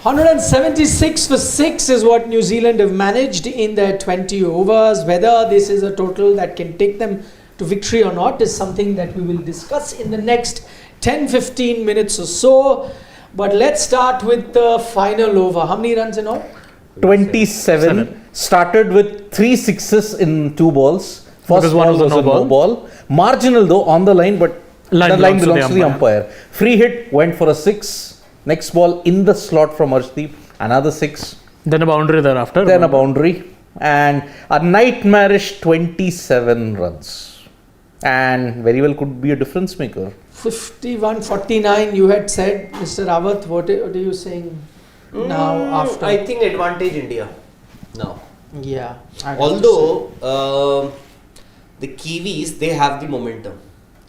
176 for 6 is what New Zealand have managed in their 20 overs. Whether this is a total that can take them to victory or not is something that we will discuss in the next 10-15 minutes or so. But let's start with the final over. How many runs in all? 27. Started with 3 sixes in 2 balls. First ball was a no ball. Marginal though on the line, but the line belongs to the umpire. Free hit, went for a 6. Next ball in the slot from AajTak, another 6. Then a boundary thereafter. Then a boundary. And a nightmarish 27 runs. And very well could be a difference maker. 51-49 you had said. Mr. Rawat, what are you saying now after? I think advantage India now. Yeah. Although the Kiwis, they have the momentum.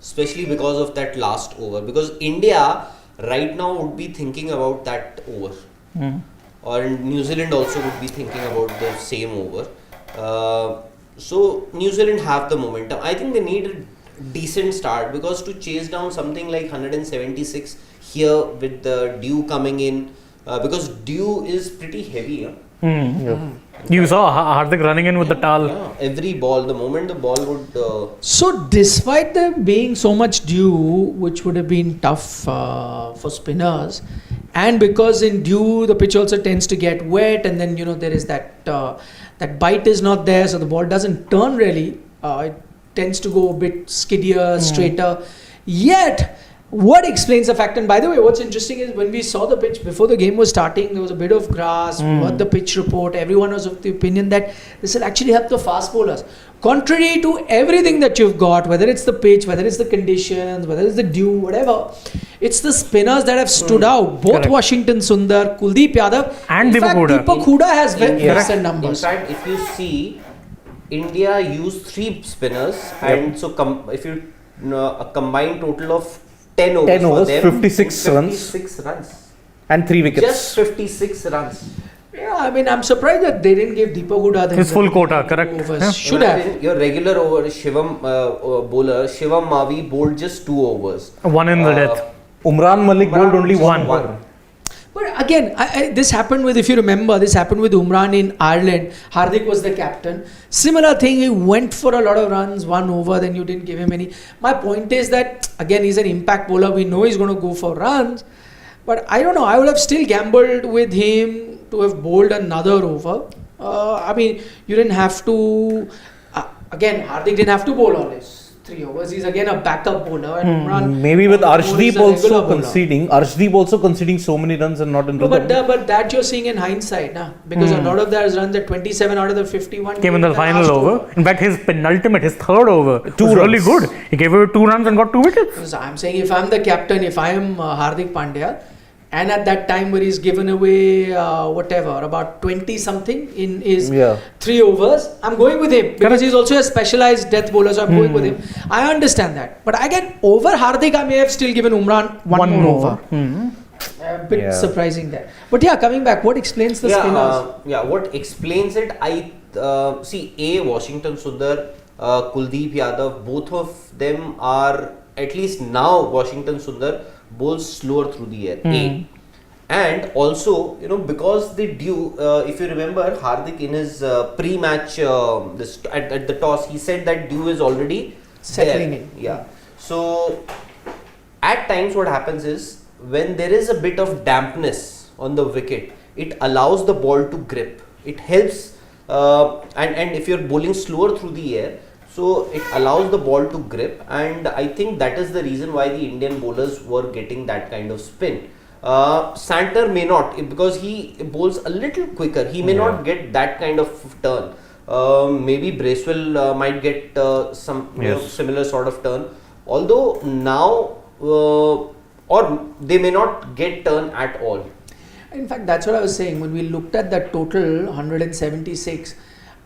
Especially because of that last over. Because India right now would be thinking about that over. Or New Zealand also would be thinking about the same over. So New Zealand have the momentum. I think they need a decent start, because to chase down something like 176 here with the dew coming in, because dew is pretty heavy. You saw Hardik running in with the towel. Yeah, every ball, the moment the ball would... So despite there being so much dew, which would have been tough for spinners, and because in dew the pitch also tends to get wet, and then there is that that bite is not there, so the ball doesn't turn really. It tends to go a bit skiddier, straighter. Yet, what explains the fact? And by the way, what's interesting is when we saw the pitch before the game was starting, there was a bit of grass. We heard the pitch report. Everyone was of the opinion that this will actually help the fast bowlers. Contrary to everything that you've got, whether it's the pitch, whether it's the conditions, whether it's the dew, whatever, it's the spinners that have stood out. Both Washington Sundar, Kuldeep Yadav, and Deepak Hooda has decent numbers. In fact, if you see, India used 3 spinners, and so if you a combined total of 10 overs, 56 runs. And 3 wickets. Just 56 runs. Yeah, I mean, I'm surprised that they didn't give Deepak Hooda his full quota, correct? Yeah. Should have. Your regular over, bowler, Shivam Mavi bowled just 2 overs. 1 in the death. Umran Malik bowled only 1. But again, this happened with, if you remember, this happened with Umran in Ireland. Hardik was the captain. Similar thing, he went for a lot of runs, 1 over, then you didn't give him any. My point is that, again, he's an impact bowler. We know he's going to go for runs. But I don't know, I would have still gambled with him to have bowled another over. I mean, you didn't have to, again, Hardik didn't have to bowl all his 3 overs. He's again a backup bowler. And Umran, maybe with AajTak also conceding so many runs and not in rhythm. But that you're seeing in hindsight, because a lot of those runs, the 27 out of the 51 came in the final over. In fact, his penultimate, his third over, was really good. He gave away 2 runs and got 2 wickets. So I'm saying, if I'm the captain, if I am Hardik Pandya, and at that time where he's given away about 20 something in his 3 overs, I'm going with him, because he's also a specialized death bowler, so I'm going with him. I understand that, but again, over Hardik, I may have still given Umran one more over. A bit surprising there, but coming back, what explains the spinners? What explains it? See, Washington Sundar, Kuldeep Yadav, both of them are, at least now, Washington Sundar bowls slower through the air. And also, because the dew, if you remember, Hardik in his pre-match at the toss, he said that dew is already settling in. Yeah. So at times what happens is, when there is a bit of dampness on the wicket, it allows the ball to grip. It helps, and if you're bowling slower through the air, so it allows the ball to grip, and I think that is the reason why the Indian bowlers were getting that kind of spin. Santner may not, because he bowls a little quicker. He may not get that kind of turn. Maybe Bracewell might get some similar sort of turn. Although now, or they may not get turn at all. In fact, that's what I was saying. When we looked at that total 176,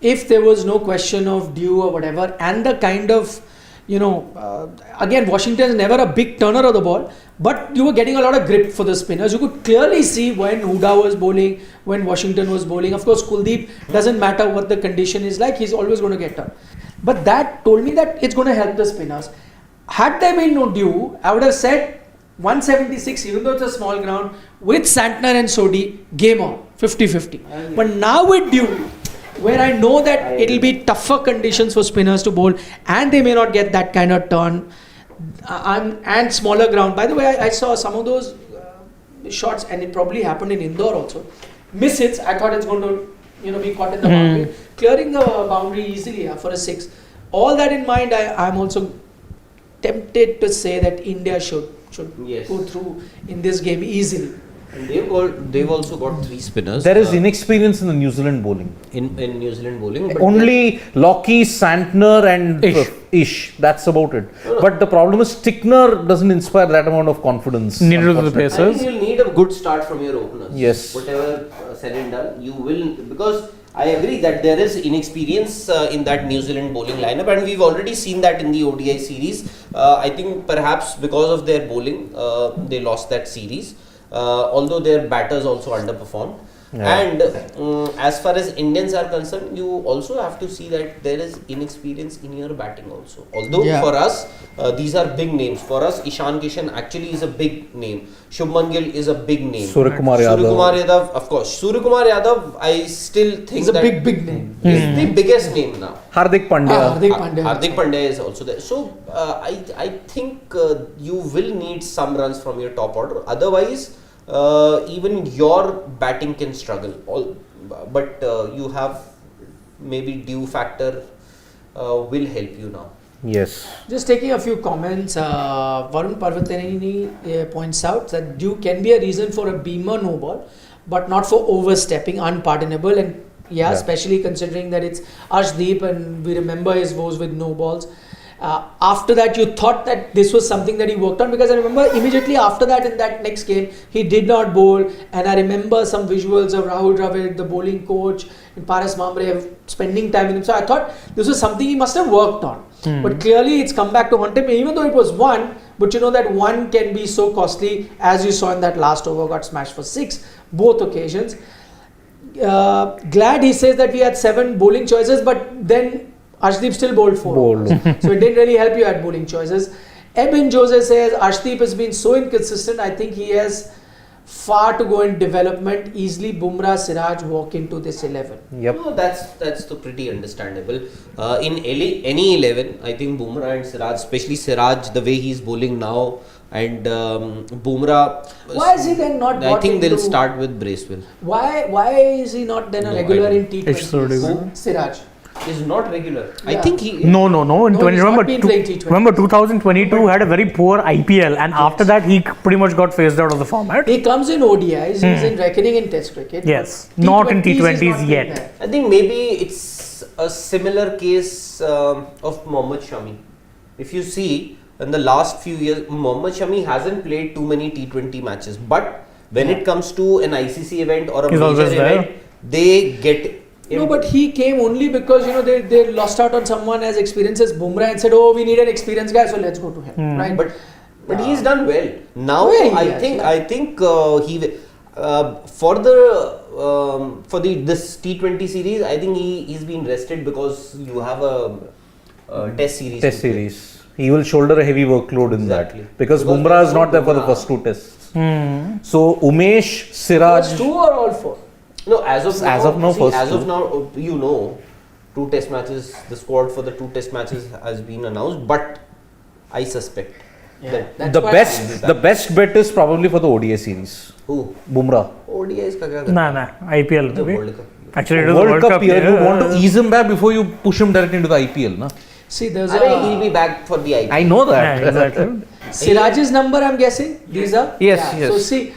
if there was no question of dew or whatever, and the kind of, again, Washington is never a big turner of the ball, but you were getting a lot of grip for the spinners. You could clearly see when Hooda was bowling, when Washington was bowling. Of course, Kuldeep, doesn't matter what the condition is like, he's always going to get turn. But that told me that it's going to help the spinners. Had there been no dew, I would have said 176, even though it's a small ground, with Santner and Sodhi, game on, 50-50. But now with Dew, where I know that it'll be tougher conditions for spinners to bowl, and they may not get that kind of turn, and smaller ground. By the way, I saw some of those shots, and it probably happened in Indore also. Miss hits, I thought it's going to be caught in the boundary. Clearing the boundary easily for a 6. All that in mind, I'm also tempted to say that India should go through in this game easily. And they've also got 3 spinners. There is inexperience in the New Zealand bowling. In New Zealand bowling. But Only Lockie, Santner and Ish. That's about it. But the problem is Tickner doesn't inspire that amount of confidence. Neither do the I pacers. think you'll need a good start from your openers. Yes. Whatever said and done, you will, because I agree that there is inexperience in that New Zealand bowling lineup, and we've already seen that in the ODI series. I think perhaps because of their bowling, they lost that series. Although their batters also underperformed. Yeah. And as far as Indians are concerned, you also have to see that there is inexperience in your batting also. Although for us, these are big names. For us, Ishan Kishan actually is a big name. Shubman Gill is a big name. Suryakumar Yadav, of course. Suryakumar Yadav, I still think He's a big name. He's the biggest name now. Hardik Pandya. Hardik Pandya is also there. So I think you will need some runs from your top order. Otherwise, even your batting can struggle. But you have maybe Dew factor will help you now. Yes. Just taking a few comments, Varun Parvateni points out that Dew can be a reason for a beamer no ball, but not for overstepping, unpardonable, and especially considering that it's Arshdeep and we remember his woes with no balls. After that, you thought that this was something that he worked on, because I remember immediately after that, in that next game, he did not bowl, and I remember some visuals of Rahul Dravid, the bowling coach, and Paras Mamre spending time with him. So I thought this was something he must have worked on. But clearly it's come back to haunt him, even though it was 1, but you know that 1 can be so costly, as you saw in that last over, got smashed for 6, both occasions. Glad he says that we had 7 bowling choices, but then Arshdeep still bowled 4. So it didn't really help you at bowling choices. Eben Jose says Arshdeep has been so inconsistent. I think he has far to go in development. Easily Bumrah, Siraj walk into this 11. Yep. No, that's pretty understandable. In any 11, I think Bumrah and Siraj, especially Siraj, the way he's bowling now, and Bumrah. Why is he then not? I think they'll start with Bracewell. Why is he not then a regular in T20? Siraj is not regular. I think he. No. Remember 2022 had a very poor IPL, and after that he pretty much got phased out of the format. He comes in ODIs. He's in reckoning in Test cricket. Yes, not in T20s yet. I think maybe it's a similar case of Mohammad Shami. If you see, in the last few years, Mohammad Shami hasn't played too many T20 matches, but when it comes to an ICC event or a major event, they get. No, but he came only because they lost out on someone as experienced as Bumrah and said, "Oh, we need an experienced guy, so let's go to him." Right? But he's done well. Now I think he for this T20 series, I think he's been rested because you have a Test series. He will shoulder a heavy workload in that because Bumrah is not there for the first 2 tests. So Umesh, Siraj. First 2 or all 4? No, as of now, 2 test matches, the squad for the 2 test matches has been announced, but I suspect that the best bet is probably for the ODI series. Who? Bumrah. ODI is ka kya Nah, IPL. The World Cup. Actually, it is World Cup year. You want to ease him back before you push him directly into the IPL, na? See, there's he'll be back for the IPL. I know that. Yeah, exactly. Siraj's number, I'm guessing. These are yes. So see,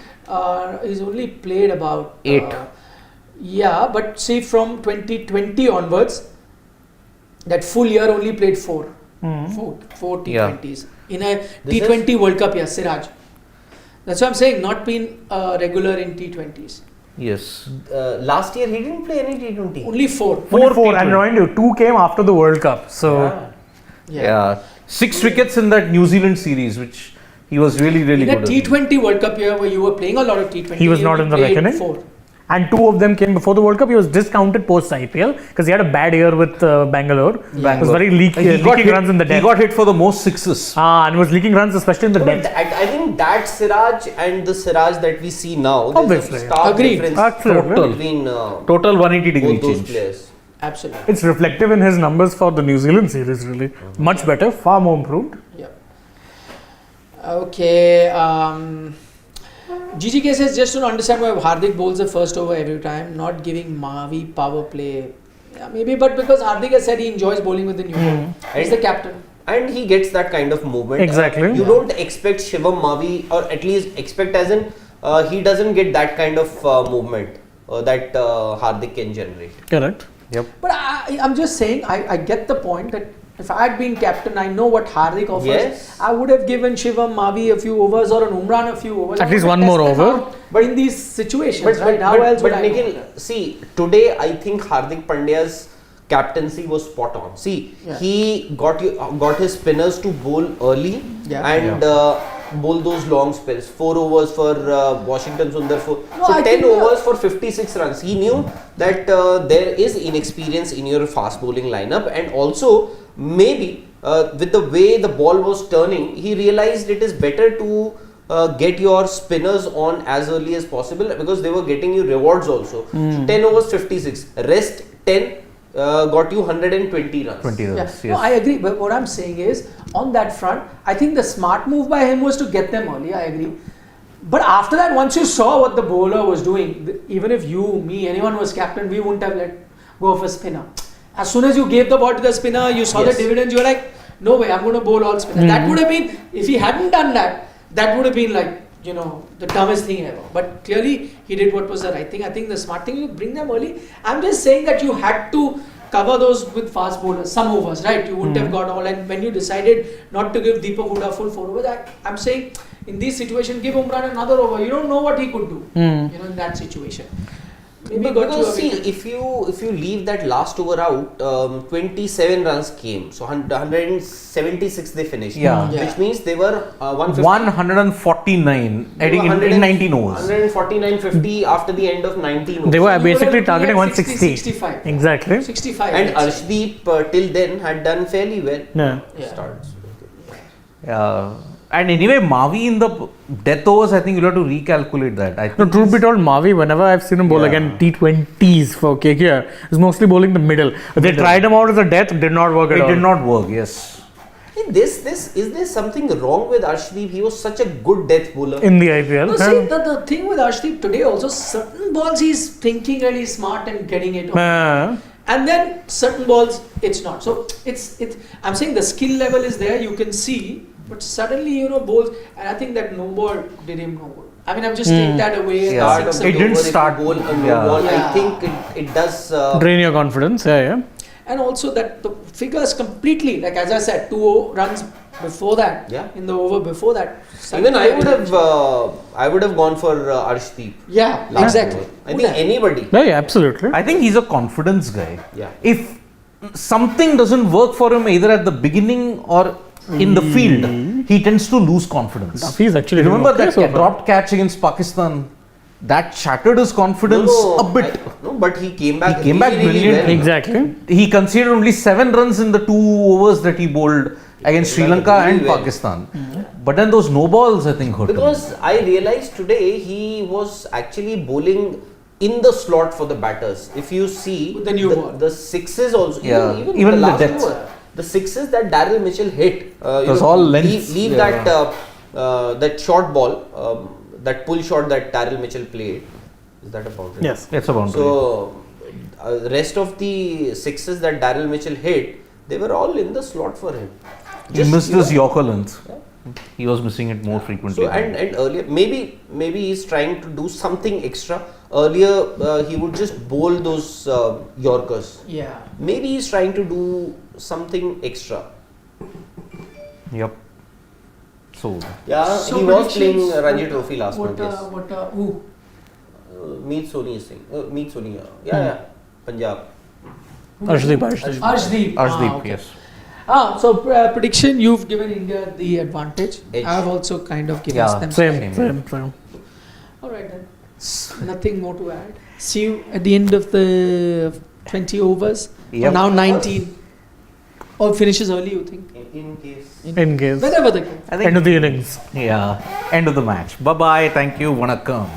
he's only played about 8. But see, from 2020 onwards, that full year only played 4 T20s in a T20 World Cup. Siraj. That's what I'm saying. Not been regular in T20s. Yes. Last year he didn't play any T20. Only 4. Only 4, and remind you, 2 came after the World Cup. So 6 wickets in that New Zealand series, which he was really good. In a T20 World Cup year where you were playing a lot of T20, he was not in the reckoning. 4. and 2 of them came before the World Cup. He was discounted post IPL because he had a bad year with Bangalore. It was very leaking runs in the death. He got hit for the most sixes. And it was leaking runs, especially in the death. I think that Siraj and the Siraj that we see now, Obviously. there's a stark difference Absolutely. between Total 180 degree both those change. players. Absolutely. It's reflective in his numbers for the New Zealand series, really. Much better, far more improved. Yeah. Okay. GGK says just to understand why Hardik bowls the first over every time, not giving Mavi power play. Yeah, maybe, but because Hardik has said he enjoys bowling with the new ball. He's the captain. And he gets that kind of movement. Exactly. You don't expect Shivam Mavi, or at least expect as in, he doesn't get that kind of movement that Hardik can generate. Correct. Yep. But I'm just saying, I get the point that if I had been captain, I know what Hardik offers. Yes. I would have given Shivam Mavi a few overs or an Umran a few overs. At least one more over. But in these situations, But right? How else would I Nikhil, know? see, today I think Hardik Pandya's captaincy was spot on. See, he got his spinners to bowl early and bowl those long spells. 4 overs for Washington Sundar. So 10 overs for 56 runs. He knew that there is inexperience in your fast bowling lineup, and also maybe with the way the ball was turning, he realized it is better to get your spinners on as early as possible because they were getting you rewards also. So 10 overs 56, rest 10 got you 120 runs. 20 runs, yes. No, I agree, but what I'm saying is, on that front, I think the smart move by him was to get them early, I agree. But after that, once you saw what the bowler was doing, even if you, me, anyone was captain, we wouldn't have let go of a spinner. As soon as you gave the ball to the spinner, you saw the dividends, you're like, no way, I'm going to bowl all spinners. That would have been, if he hadn't done that, that would have been like, you know, the dumbest thing ever. But clearly, he did what was the right thing. I think the smart thing, you bring them early. I'm just saying that you had to cover those with fast bowlers, some overs, right? You wouldn't have got all. And when you decided not to give Deepak Hooda full 4 overs, I'm saying in this situation, give Umran another over. You don't know what he could do, you know, in that situation. Maybe Because see, if you leave that last over out, 27 runs came. So 176 they finished. Which means they were 149 in 19 overs. 149, 50 after the end of 19 overs. They were So basically targeting 60, 160. 65. Exactly. 65. And Arshdeep till then had done fairly well. Starts. And anyway, Mavi in the death overs, I think you'll have to recalculate that. I think No, truth be told, Mavi, whenever I've seen him bowl again T20s for KKR, is mostly bowling the middle. They tried him out as a death, did not work at all. it did not work, yes. Is there something wrong with Arshdeep? He was such a good death bowler. In the IPL. No, see, the thing with Arshdeep today also, certain balls he's thinking really smart and getting it on. And then certain balls, it's not. So, it's. I'm saying the skill level is there, you can see. But suddenly, you know, balls, and I think that no ball did him no good. I mean, I'm just take that away. Start of the It didn't over, if you start- bowl a no ball. I think it does. Drain your confidence, And also that the figures completely, like as I said, 2 runs before that, in the over before that. Even I would have gone for Arshdeep. Yeah, exactly. I think anybody. Yeah, absolutely. I think he's a confidence guy. Yeah. If something doesn't work for him either at the beginning or in the field, he tends to lose confidence. He's actually Remember doing okay that so far. dropped catch against Pakistan? That shattered his confidence a bit. But he came back. He came back brilliantly. well. Exactly. He conceded only 7 runs in the 2 overs that he bowled against Sri Lanka and Pakistan. But then those no balls, I think, hurt him. Because I realized today he was actually bowling in the slot for the batters. If you see With the new ball. the sixes also, even Even the the last death. over, the sixes that Daryl Mitchell hit, was all lengths. leave that short ball, that pull shot that Daryl Mitchell played. Is that a boundary? Yes. It's a boundary. So rest of the sixes that Daryl Mitchell hit, they were all in the slot for him. He missed his Yorker length. He was missing it more frequently. So and earlier, maybe he's trying to do something extra. Earlier, he would just bowl those Yorkers. Yeah. Maybe he's trying to do something extra. Yep. So He was playing Ranji Trophy last month. Yes. Who? Meet Soni is saying. Meet Soni. Punjab. Arshdeep. yes. So prediction, you've given India the advantage. Edge. I've also kind of given them. Same. All right then. Nothing more to add. See you at the end of the 20 overs. Yep. Or now 19. Or finishes early, you think? In case. In case. Whenever they go. I think End of the innings. end of the match. Bye bye. Thank you. Vanakkam.